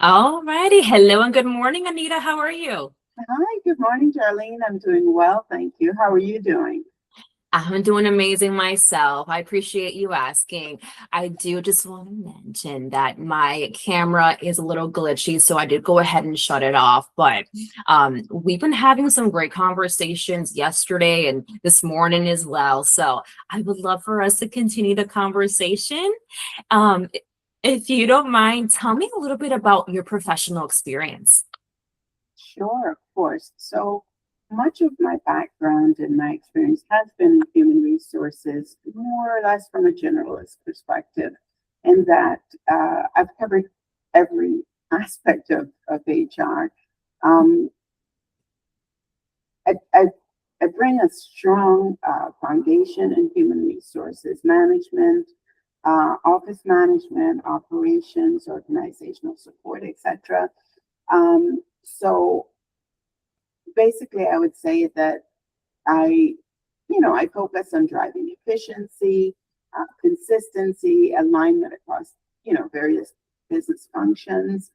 All righty. Hello and good morning, Anita. How are you? Hi, good morning, Darlene. I'm doing well, thank you. How are you doing? I'm doing amazing myself. I appreciate you asking. I do just want to mention that my camera is a little glitchy, so I did go ahead and shut it off. But we've been having some great conversations yesterday and this morning as well. So I would love for us to continue the conversation. Um, if you don't mind, tell me a little bit about your professional experience. Sure, of course. So much of my background and my experience has been human resources, more or less from a generalist perspective, in that I've covered every aspect of HR. Um, I, I bring a strong foundation in human resources management, office management, operations, organizational support, etc. So basically, I would say that I, I focus on driving efficiency, consistency, alignment across, various business functions.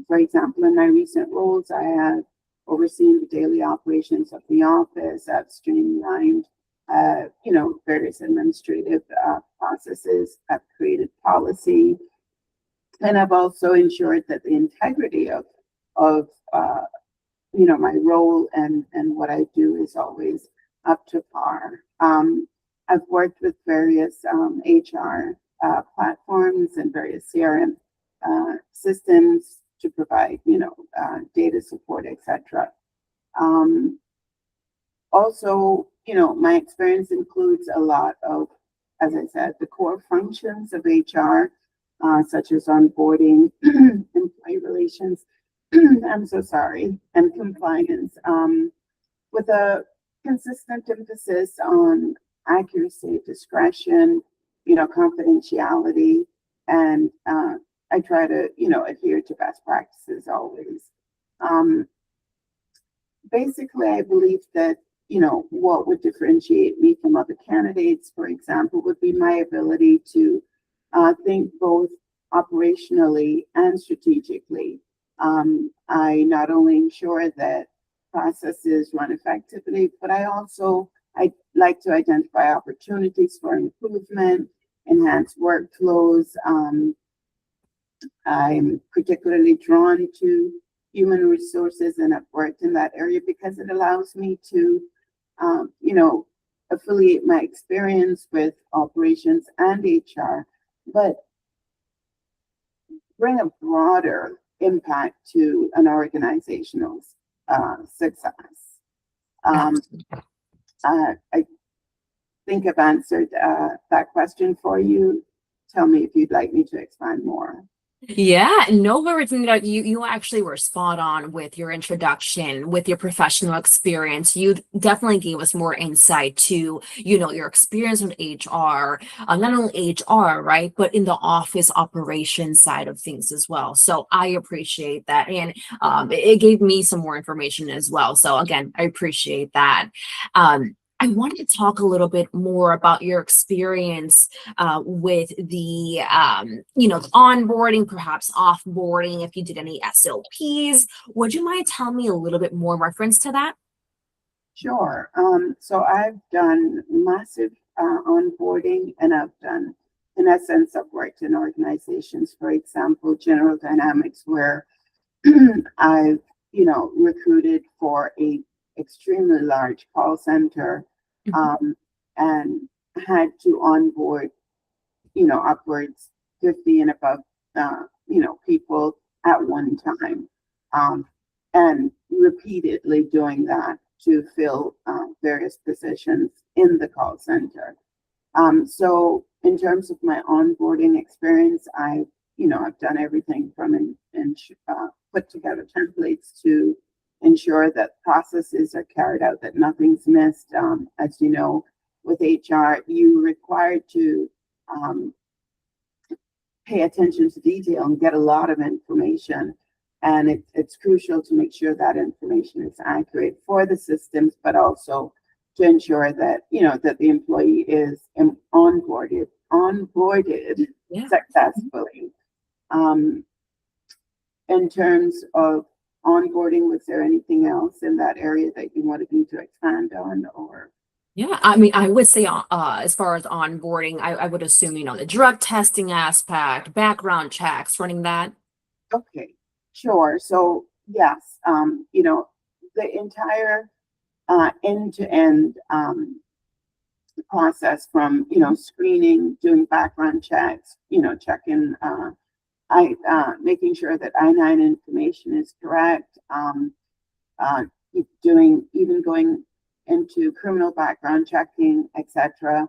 For example, in my recent roles, I have overseen the daily operations of the office. I've streamlined, various administrative processes. I've created policy, and I've also ensured that the integrity of my role and what I do is always up to par. I've worked with various HR platforms and various CRM systems to provide, data support, etc. Um, Also, my experience includes a lot of, as I said, the core functions of HR, such as onboarding, employee relations, I'm so sorry, and compliance, with a consistent emphasis on accuracy, discretion, confidentiality, and I try to, adhere to best practices always. Um, Basically, I believe that, what would differentiate me from other candidates, for example, would be my ability to think both operationally and strategically. I not only ensure that processes run effectively, but I like to identify opportunities for improvement, enhance workflows. I'm particularly drawn to human resources and I've worked in that area because it allows me to, affiliate my experience with operations and HR, but bring a broader impact to an organizational success. Um, I think I've answered that question for you. Tell me if you'd like me to expand more. Yeah, no worries. You actually were spot on with your introduction, with your professional experience. You definitely gave us more insight to, your experience with HR, not only HR, right, but in the office operations side of things as well. So I appreciate that, and it gave me some more information as well. So again, I appreciate that. I wanted to talk a little bit more about your experience with the onboarding, perhaps offboarding, if you did any SOPs. Would you mind telling me a little bit more reference to that? Sure. So I've done massive onboarding and I've done, in essence, I've worked in organizations, for example, General Dynamics, where I've, recruited for a extremely large call center Mhm. um, and had to onboard, upwards 50 and above, people at one time. Um, and repeatedly doing that to fill various positions in the call center. So in terms of my onboarding experience, I've done everything from put together templates to ensure that processes are carried out, that nothing's missed. As you know, with HR, you required to um, pay attention to detail and get a lot of information. And it's crucial to make sure that information is accurate for the systems, but also to ensure that that the employee is onboarded Yeah. successfully. Um, in terms of onboarding, was there anything else in that area that you wanted me to expand on, or? Yeah, I mean, I would say, as far as onboarding, I would assume, the drug testing aspect, background checks, running that. Okay, sure. So yes, the entire end-to-end process from, screening, doing background checks, checking, making sure that I-9 information is correct, uh, even going into criminal background checking, etc.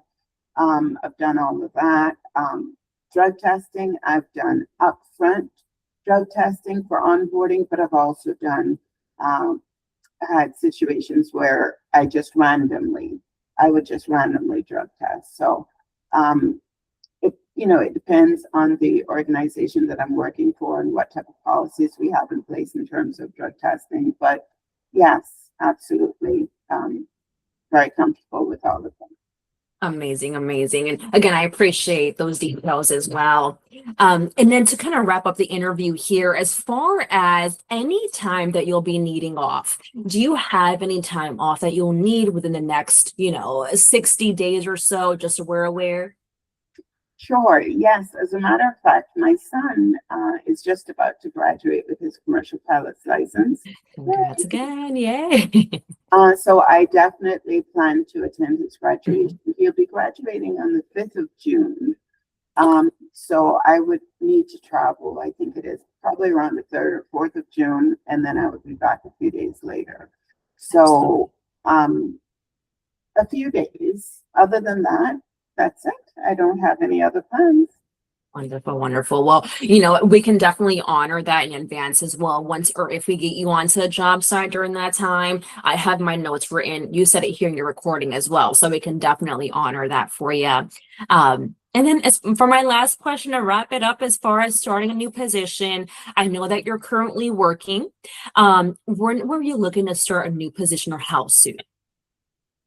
I've done all of that. Drug testing, I've done upfront drug testing for onboarding, but I've also done had situations where I would just randomly drug test. So it depends on the organization that I'm working for and what type of policies we have in place in terms of drug testing. But yes, absolutely, very comfortable with all of them. Amazing, amazing. And again, I appreciate those details as well. And then to kind of wrap up the interview here, as far as any time that you'll be needing off, do you have any time off that you'll need within the next, 60 days or so, just so we're aware? Sure. Yes. As a matter of fact, my son is just about to graduate with his commercial pilot's license. Congrats again. Yay. So I definitely plan to attend his graduation. He'll be graduating on the 5th of June. So I would need to travel. I think it is probably around the 3rd or 4th of June, and then I would be back a few days later. So a few days. Other than that, that's it. I don't have any other plans. Wonderful, wonderful. Well, we can definitely honor that in advance as well. Once or if we get you onto the job site during that time, I have my notes written. You said it here in your recording as well, so we can definitely honor that for you. And then as for my last question to wrap it up, as far as starting a new position, I know that you're currently working. When were you looking to start a new position or how soon?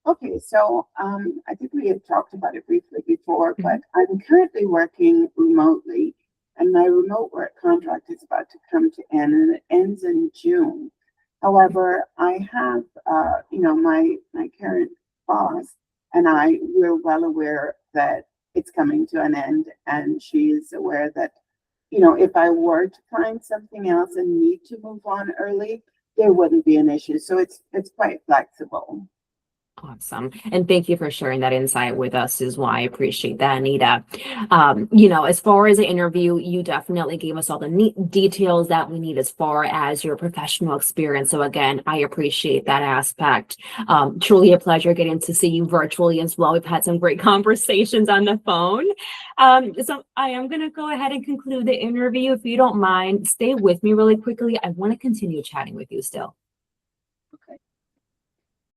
Okay, so I think we had talked about it briefly before, but I'm currently working remotely, and my remote work contract is about to come to end, and it ends in June. However, I have, my current boss and we're well aware that it's coming to an end, and she is aware that, if I were to find something else and need to move on early, there wouldn't be an issue. So it's quite flexible. Awesome. And thank you for sharing that insight with us as well. I appreciate that, Anita. As far as the interview, you definitely gave us all the neat details that we need as far as your professional experience. So again, I appreciate that aspect. Truly a pleasure getting to see you virtually as well. We've had some great conversations on the phone. So I am going to go ahead and conclude the interview. If you don't mind, stay with me really quickly. I want to continue chatting with you still.